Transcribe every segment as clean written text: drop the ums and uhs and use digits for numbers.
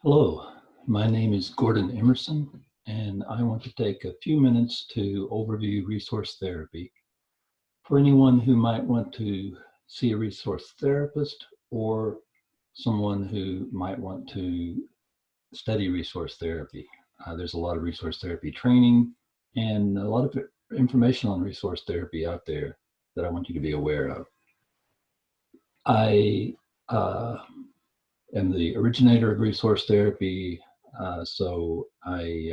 Hello, my name is Gordon Emerson, and I want to take a few minutes to overview resource therapy for anyone who might want to see a resource therapist or someone who might want to study resource therapy. There's a lot of resource therapy training and a lot of information on resource therapy out there that I want you to be aware of. I am the originator of resource therapy, so I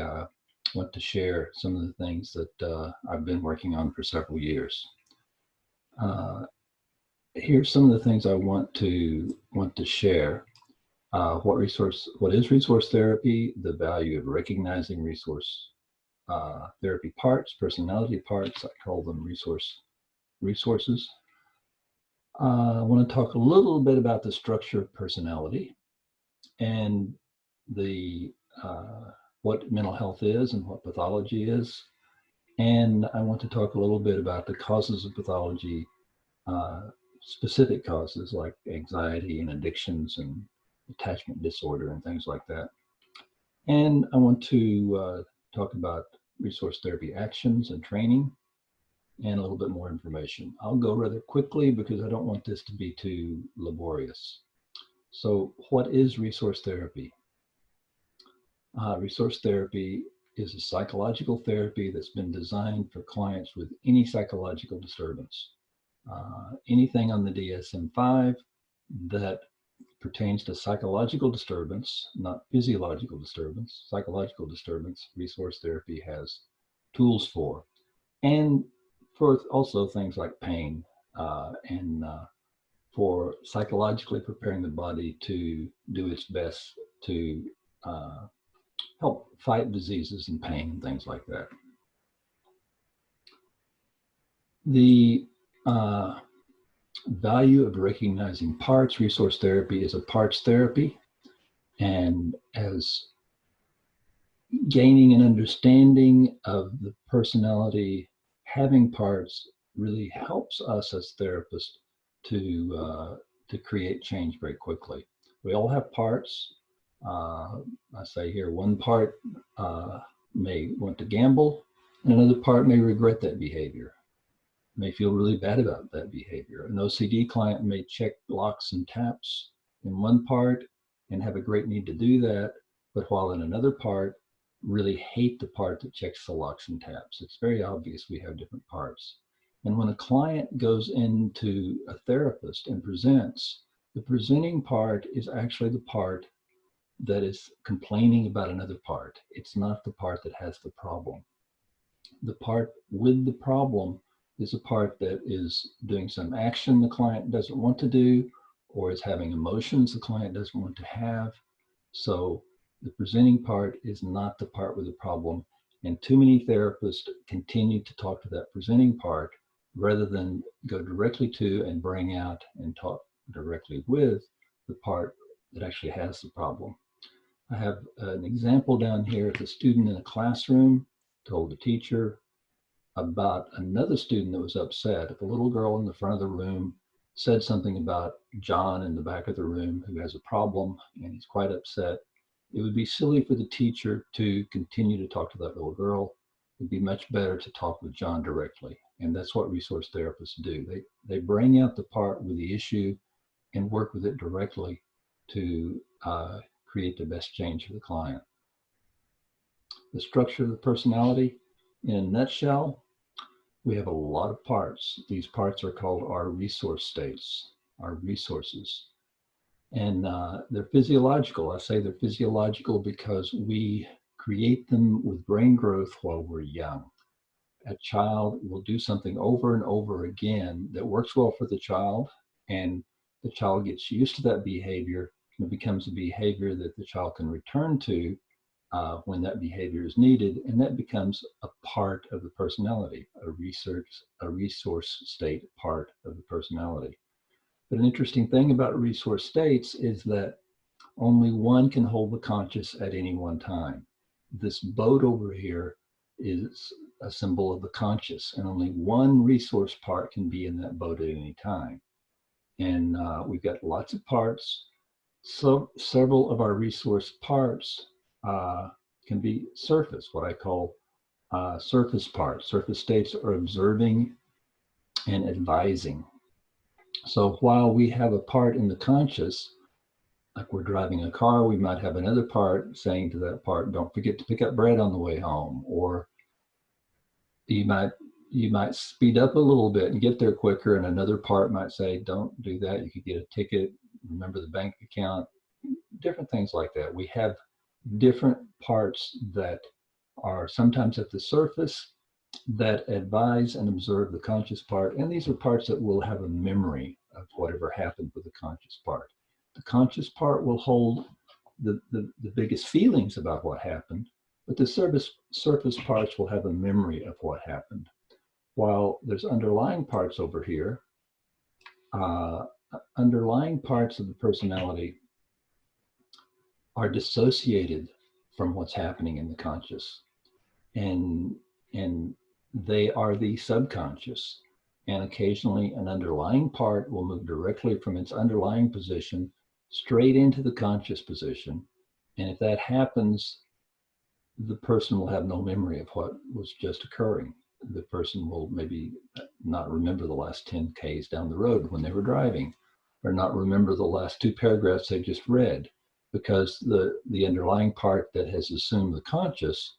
want to share some of the things that I've been working on for several years. Uh, Here's some of the things I want to share. What is resource therapy? The value of recognizing resource therapy parts, personality parts. I call them resources. I want to talk a little bit about the structure of personality and the what mental health is and what pathology is. And I want to talk a little bit about the causes of pathology, specific causes like anxiety and addictions and attachment disorder and things like that. And I want to talk about resource therapy actions and training and a little bit more information. I'll go rather quickly because I don't want this to be too laborious. So, what is resource therapy? Resource therapy is a psychological therapy that's been designed for clients with any psychological disturbance. Anything on the DSM-5 that pertains to psychological disturbance, not physiological disturbance, psychological disturbance, resource therapy has tools for. And for also things like pain and for psychologically preparing the body to do its best to uh, help fight diseases and pain and things like that. The value of recognizing parts, resource therapy is a parts therapy, and as gaining an understanding of the personality, having parts really helps us as therapists to create change very quickly. We all have parts. I say here, one part may want to gamble, and another part may regret that behavior, may feel really bad about that behavior. An OCD client may check locks and taps in one part and have a great need to do that, but while in another part, really hate the part that checks the locks and taps. It's very obvious we have different parts. And when a client goes into a therapist and presents, the presenting part is actually the part that is complaining about another part. It's not the part that has the problem. The part with the problem is a part that is doing some action the client doesn't want to do, or is having emotions the client doesn't want to have. So the presenting part is not the part with the problem. And too many therapists continue to talk to that presenting part rather than go directly to and bring out and talk directly with the part that actually has the problem. I have an example down here of a student in a classroom told the teacher about another student that was upset. If a little girl in the front of the room said something about John in the back of the room who has a problem and he's quite upset, it would be silly for the teacher to continue to talk to that little girl. It'd be much better to talk with John directly. And that's what resource therapists do. They bring out the part with the issue and work with it directly to create the best change for the client. The structure of the personality, in a nutshell, we have a lot of parts. These parts are called our resource states, our resources. And they're physiological. I say they're physiological because we create them with brain growth while we're young. A child will do something over and over again that works well for the child, and the child gets used to that behavior, and it becomes a behavior that the child can return to when that behavior is needed, and that becomes a part of the personality, a resource state part of the personality. But an interesting thing about resource states is that only one can hold the conscious at any one time. This boat over here is a symbol of the conscious, and only one resource part can be in that boat at any time. And we've got lots of parts. So several of our resource parts can be surface, what I call surface parts. Surface states are observing and advising. So while we have a part in the conscious, like we're driving a car, we might have another part saying to that part, don't forget to pick up bread on the way home. Or you might speed up a little bit and get there quicker, and another part might say, don't do that, you could get a ticket, remember the bank account, different things like that. We have different parts that are sometimes at the surface that advise and observe the conscious part, and these are parts that will have a memory of whatever happened with the conscious part. The conscious part will hold the biggest feelings about what happened, but the surface parts will have a memory of what happened. While there's underlying parts over here, underlying parts of the personality are dissociated from what's happening in the conscious, and they are the subconscious. And occasionally an underlying part will move directly from its underlying position straight into the conscious position. And if that happens, the person will have no memory of what was just occurring. The person will maybe not remember the last 10 Ks down the road when they were driving, or not remember the last 2 paragraphs they just read, because the underlying part that has assumed the conscious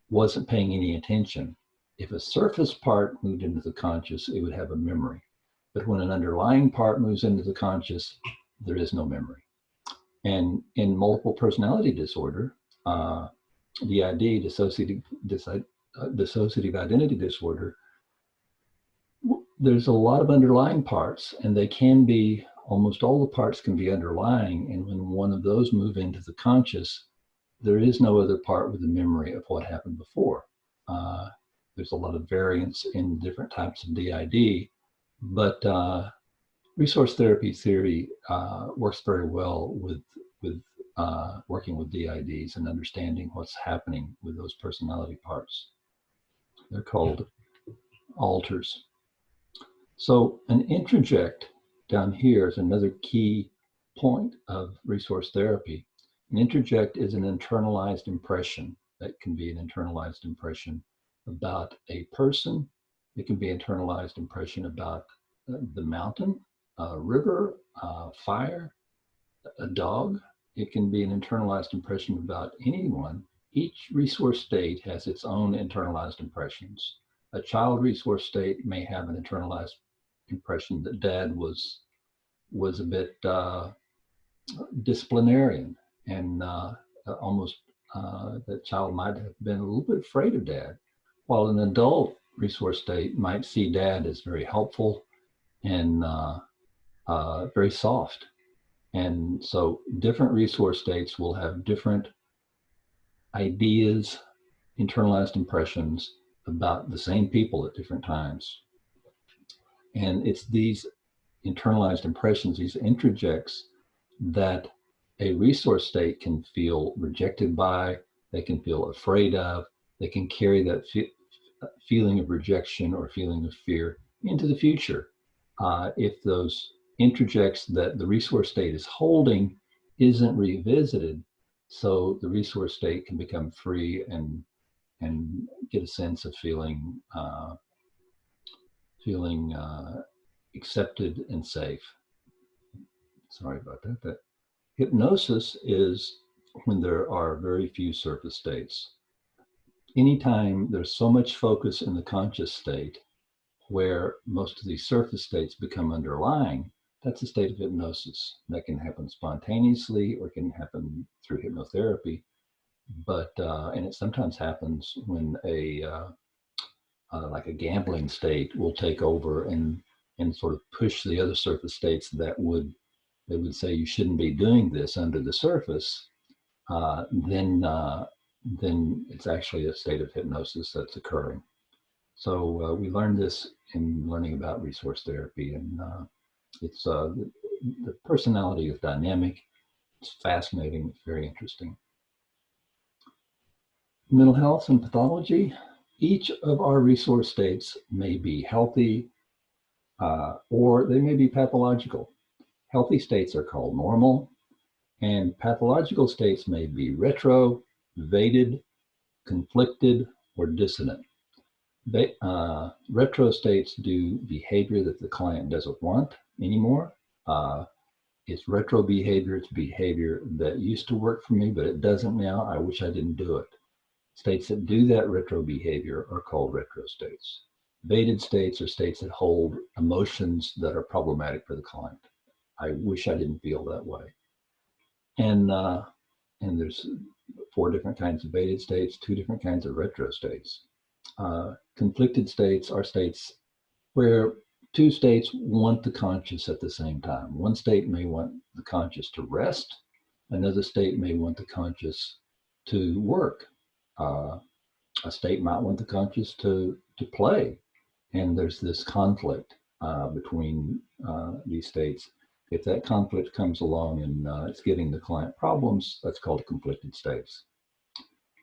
wasn't paying any attention. If a surface part moved into the conscious, it would have a memory. But when an underlying part moves into the conscious, there is no memory. And in multiple personality disorder, DID, dissociative identity disorder, there's a lot of underlying parts, and they can be, almost all the parts can be underlying. And when one of those move into the conscious, there is no other part with a memory of what happened before. There's a lot of variance in different types of DID, but resource therapy theory works very well with working with DIDs and understanding what's happening with those personality parts. They're called alters. So an introject down here is another key point of resource therapy. An introject is an internalized impression. That can be an internalized impression about a person. It can be an internalized impression about the mountain, a river, fire, a dog. It can be an internalized impression about anyone. Each resource state has its own internalized impressions. A child resource state may have an internalized impression that dad was a bit disciplinarian, and almost that child might have been a little bit afraid of dad, while an adult resource state might see dad as very helpful and very soft. And so different resource states will have different ideas, internalized impressions about the same people at different times. And it's these internalized impressions, these introjects, that a resource state can feel rejected by, they can feel afraid of, they can carry that feeling of rejection or feeling of fear into the future. If those introjects that the resource state is holding isn't revisited, so the resource state can become free and get a sense of feeling accepted and safe. Sorry about that. That hypnosis is when there are very few surface states. Anytime there's so much focus in the conscious state where most of these surface states become underlying, that's a state of hypnosis. That can happen spontaneously or can happen through hypnotherapy. But and it sometimes happens when like a gambling state will take over and sort of push the other surface states that they would say you shouldn't be doing this under the surface. Then it's actually a state of hypnosis that's occurring. So we learned this in learning about resource therapy, and it's the personality is dynamic. It's fascinating. It's very interesting. Mental health and pathology. Each of our resource states may be healthy or they may be pathological. Healthy states are called normal. And pathological states may be retro, vated, conflicted, or dissonant. Retro states do behavior that the client doesn't want anymore. It's retro behavior. It's behavior that used to work for me, but it doesn't now. I wish I didn't do it. States that do that retro behavior are called retro states. Vated states are states that hold emotions that are problematic for the client. I wish I didn't feel that way. And there's 4 different kinds of vated states, 2 different kinds of retro states. Conflicted states are states where 2 states want the conscious at the same time. One state may want the conscious to rest. Another state may want the conscious to work. A state might want the conscious to play. And there's this conflict between these states. If that conflict comes along and it's giving the client problems, that's called conflicted states.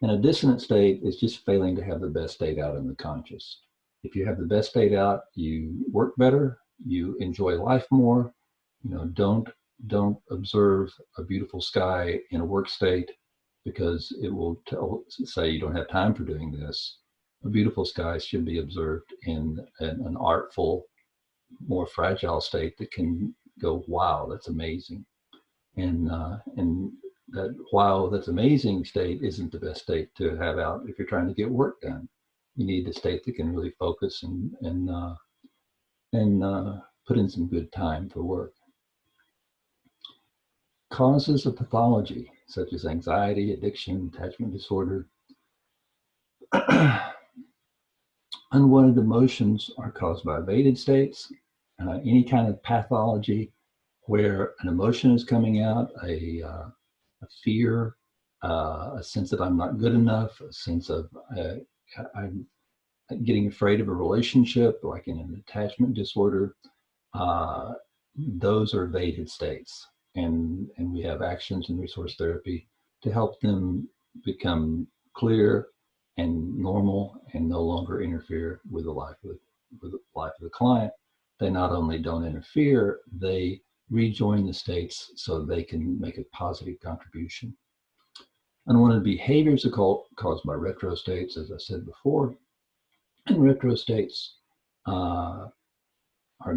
And a dissonant state is just failing to have the best state out in the conscious. If you have the best state out, you work better, you enjoy life more. Don't observe a beautiful sky in a work state because it will say you don't have time for doing this. A beautiful sky should be observed in an artful, more fragile state that can go, wow, that's amazing. And that wow, that's amazing state isn't the best state to have out if you're trying to get work done. You need a state that can really focus and put in some good time for work. Causes of pathology, such as anxiety, addiction, attachment disorder. Unwanted emotions are caused by vated states. Any kind of pathology where an emotion is coming out, a fear, a sense that I'm not good enough, a sense of I'm getting afraid of a relationship, like in an attachment disorder, those are vated states. And we have actions in resource therapy to help them become clear and normal and no longer interfere with the life of the client. They not only don't interfere, they rejoin the states so they can make a positive contribution. Unwanted behaviors are caused by retro states, as I said before. And retro states are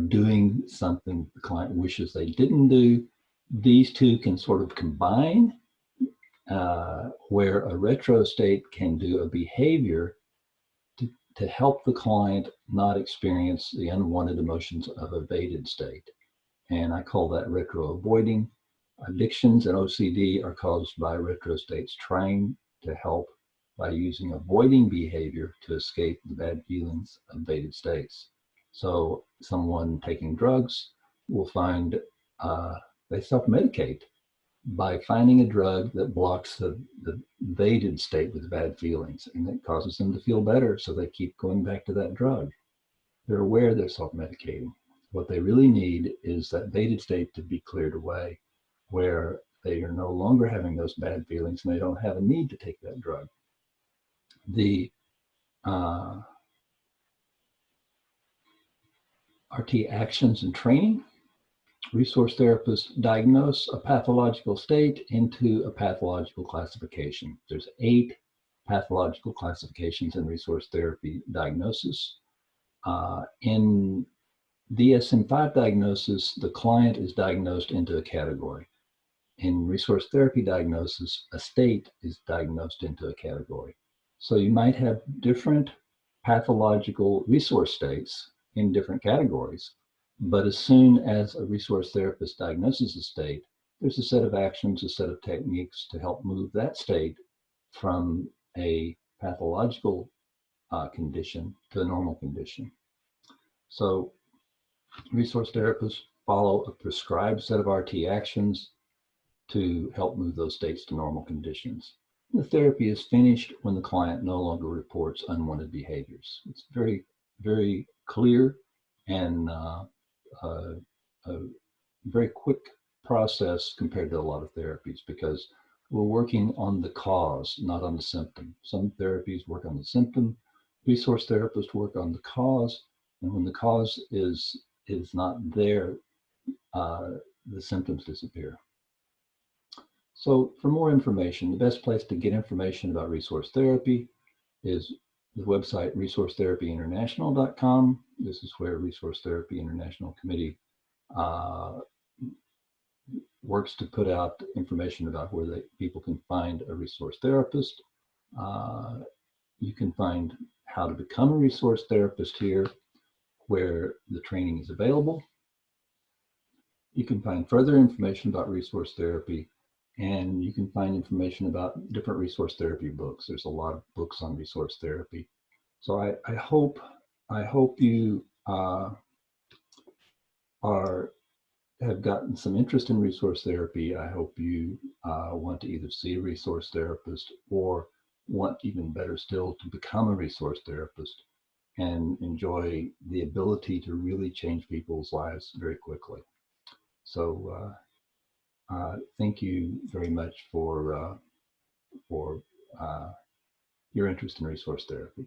doing something the client wishes they didn't do. These 2 can sort of combine, where a retro state can do a behavior to help the client not experience the unwanted emotions of a vated state. And I call that retro avoiding. Addictions and OCD are caused by retro states trying to help by using avoiding behavior to escape the bad feelings of vated states. So someone taking drugs will find they self-medicate by finding a drug that blocks the vated state with bad feelings, and it causes them to feel better, so they keep going back to that drug. They're aware they're self-medicating. What they really need is that vated state to be cleared away, where they are no longer having those bad feelings and they don't have a need to take that drug. The RT actions and training. Resource therapists diagnose a pathological state into a pathological classification. There's 8 pathological classifications in resource therapy diagnosis. In DSM-5 diagnosis, the client is diagnosed into a category. In resource therapy diagnosis, a state is diagnosed into a category. So you might have different pathological resource states in different categories, but as soon as a resource therapist diagnoses a state, there's a set of actions, a set of techniques to help move that state from a pathological condition to a normal condition. So resource therapists follow a prescribed set of RT actions to help move those states to normal conditions. The therapy is finished when the client no longer reports unwanted behaviors. It's very, very clear and a very quick process compared to a lot of therapies, because we're working on the cause, not on the symptom. Some therapies work on the symptom. Resource therapists work on the cause, and when the cause is not there, the symptoms disappear. So for more information, the best place to get information about resource therapy is the website resourcetherapyinternational.com. This is where Resource Therapy International Committee uh, works to put out information about where people can find a resource therapist. Uh, you can find how to become a resource therapist here, where the training is available. You can find further information about resource therapy, and you can find information about different resource therapy books. There's a lot of books on resource therapy. So I hope you have gotten some interest in resource therapy. I hope you want to either see a resource therapist or want, even better still, to become a resource therapist and enjoy the ability to really change people's lives very quickly. So thank you very much for your interest in resource therapy.